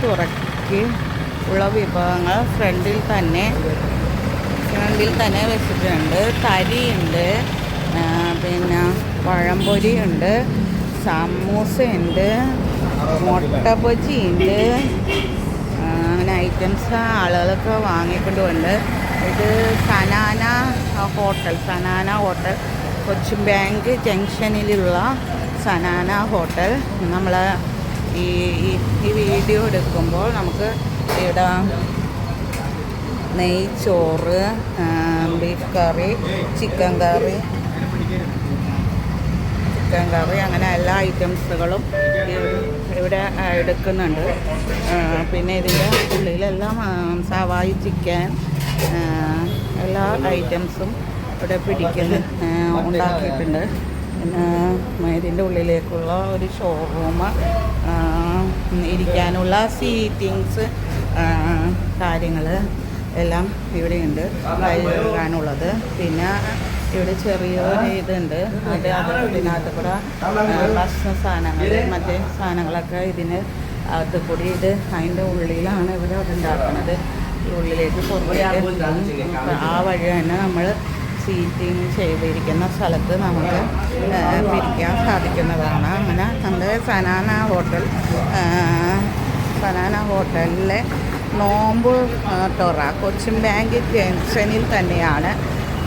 തുറക്കി ഉള്ള വിഭവങ്ങൾ ഫ്രണ്ടിൽ തന്നെ വെച്ചിട്ടുണ്ട്. തരിയുണ്ട്, പിന്നെ പഴംപൊരിയുണ്ട്, സമൂസയുണ്ട്, മുട്ട ബജിയുണ്ട്. അങ്ങനെ ഐറ്റംസ് ആളുകളൊക്കെ വാങ്ങിക്കൊണ്ടുണ്ട്. ഇത് സനാന ഹോട്ടൽ കൊച്ചിൻ ബാങ്ക് ജംഗ്ഷനിലുള്ള സനാന ഹോട്ടൽ. നമ്മൾ ഈ വീഡിയോ എടുക്കുമ്പോൾ നമുക്ക് ഇവിടെ നെയ്ച്ചോറ്, ബീഫ് കറി, ചിക്കൻ കറി അങ്ങനെ എല്ലാ ഐറ്റംസുകളും ഇവിടെ എടുക്കുന്നുണ്ട്. പിന്നെ ഇതിൻ്റെ ഉള്ളിലെല്ലാം സവായി ചിക്കൻ എല്ലാ ഐറ്റംസും ഇവിടെ ഉണ്ടാക്കിയിട്ടുണ്ട്. പിന്നെ ഇതിൻ്റെ ഉള്ളിലേക്കുള്ള ഒരു ഷോറൂം, ഇരിക്കാനുള്ള സീറ്റിങ്സ് കാര്യങ്ങൾ എല്ലാം ഇവിടെയുണ്ട് കഴിയാനുള്ളത്. പിന്നെ ഇവിടെ ചെറിയൊരു ഇതുണ്ട്, അതിനകത്ത് കൂടെ ഭക്ഷണ സാധനങ്ങൾ മറ്റേ സാധനങ്ങളൊക്കെ ഇതിന് അകത്ത് കൂടി അതിൻ്റെ ഉള്ളിലാണ് ഇവർ ഉണ്ടാക്കുന്നത്. ഉള്ളിലേക്ക് പുറത്തേക്ക് ആ വഴി തന്നെ നമ്മൾ സീറ്റിംഗ് ചെയ്തിരിക്കുന്ന സ്ഥലത്ത് നമുക്ക് പിരിക്കാൻ സാധിക്കുന്നതാണ്. അങ്ങനെ നമ്മുടെ സനാന ഹോട്ടലിലെ നോമ്പ് തുറ കൊച്ചിൻ ബാങ്ക് ജംഗ്ഷനിൽ തന്നെയാണ്.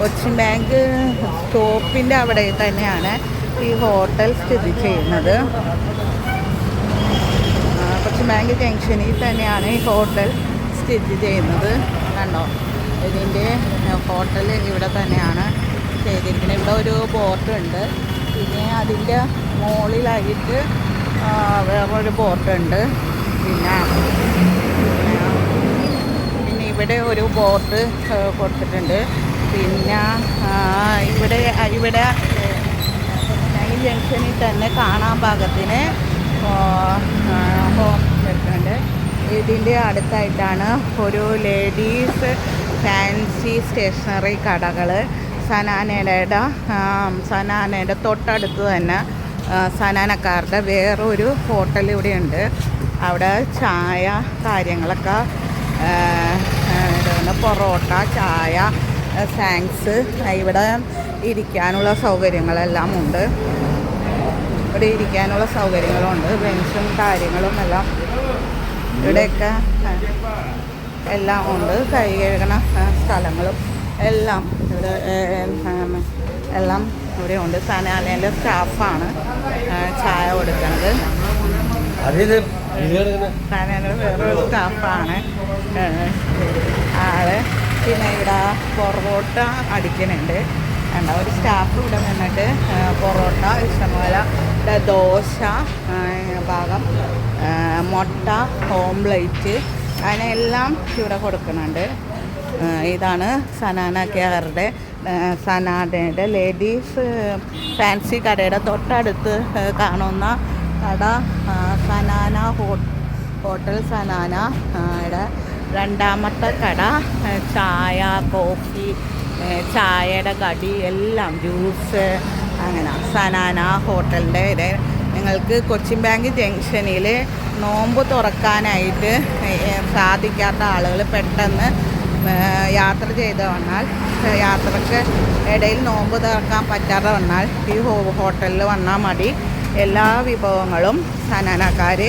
കൊച്ചിൻ ബാങ്ക് സ്റ്റോപ്പിൻ്റെ അവിടെ തന്നെയാണ് ഈ ഹോട്ടൽ സ്ഥിതി ചെയ്യുന്നത്. കൊച്ചിൻ ബാങ്ക് ജംഗ്ഷനിൽ തന്നെയാണ് ഈ ഹോട്ടൽ സ്ഥിതി ചെയ്യുന്നത്. കണ്ടോ, ഇതിൻ്റെ ഹോട്ടൽ ഇവിടെ തന്നെയാണ് ചെയ്തിരിക്കുന്നത്. ഇവിടെ ഒരു ബോട്ടുണ്ട്. പിന്നെ അതിൻ്റെ മുകളിലായിട്ട് വേറൊരു ബോട്ടുണ്ട്. പിന്നെ ഇവിടെ ഒരു ബോട്ട് കൊടുത്തിട്ടുണ്ട്. പിന്നെ ഇവിടെ ഈ ജംഗ്ഷനിൽ തന്നെ കാണാൻ പാകത്തിന് വെക്കുന്നുണ്ട്. ഇതിൻ്റെ അടുത്തായിട്ടാണ് ഒരു ലേഡീസ് ഫാൻസി സ്റ്റേഷനറി കടകൾ. സനാനയുടെ തൊട്ടടുത്ത് തന്നെ സനാനക്കാരുടെ വേറൊരു ഹോട്ടൽ ഇവിടെയുണ്ട്. അവിടെ ചായ കാര്യങ്ങളൊക്കെ, പൊറോട്ട, ചായ, സ്നാക്സ്, ഇവിടെ ഇരിക്കാനുള്ള സൗകര്യങ്ങളെല്ലാം ഉണ്ട്. ഇവിടെ ഇരിക്കാനുള്ള സൗകര്യങ്ങളുണ്ട്, ബെഞ്ചും കാര്യങ്ങളും എല്ലാം ഇവിടെയൊക്കെ എല്ലാം ഉണ്ട്. കൈ കഴുകണ സ്ഥലങ്ങളും എല്ലാം ഇവിടെ ഉണ്ട്. സനാനയിലെ സ്റ്റാഫാണ് ചായ കൊടുക്കുന്നത്. സനാനയിലെ വേറൊരു സ്റ്റാഫാണ് ആള്. പിന്നെ ഇവിടെ പൊറോട്ട അടിക്കുന്നുണ്ട്. ഒരു സ്റ്റാഫ് ഇവിടെ നിന്നിട്ട് പൊറോട്ട, ഇഷ്ടംപോലെ ദോശ ഭാഗം, മുട്ട, ഓംപ്ലേറ്റ് അതിനെല്ലാം ഇവിടെ കൊടുക്കുന്നുണ്ട്. ഇതാണ് സനാനയുടെ ലേഡീസ് ഫാൻസി കടയുടെ തൊട്ടടുത്ത് കാണുന്ന കട സനാന ഹോട്ടൽ സനാനയുടെ രണ്ടാമത്തെ കട. ചായ, കോഫി, ചായയുടെ കടി എല്ലാം, ജ്യൂസ്, അങ്ങനെ സനാന ഹോട്ടലിൻ്റെ നിങ്ങൾക്ക് കൊച്ചിൻ ബാങ്ക് ജംഗ്ഷനിൽ നോമ്പ് തുറക്കാനായിട്ട് സാധിക്കാത്ത ആളുകൾ പെട്ടെന്ന് യാത്ര ചെയ്ത് വന്നാൽ, യാത്രയ്ക്ക് ഇടയിൽ നോമ്പ് തുറക്കാൻ പറ്റാതെ വന്നാൽ ഈ ഹോട്ടലിൽ വന്നാൽ മതി. എല്ലാ വിഭവങ്ങളും സനാനക്കാർ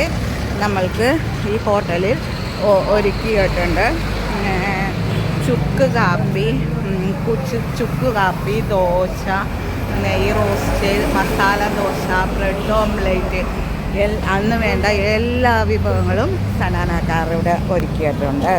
നമ്മൾക്ക് ഈ ഹോട്ടലിൽ ഒരുക്കിയിട്ടുണ്ട്. ചുക്ക് കാപ്പി, ദോശ, നെയ് റോസ്റ്റ്, മസാല ദോശ, ബ്രെഡ് ഓംപ്ലേറ്റ്, അന്ന് വേണ്ട എല്ലാ വിഭവങ്ങളും സനാനക്കാർ ഇവിടെ ഒരുക്കിയിട്ടുണ്ട്.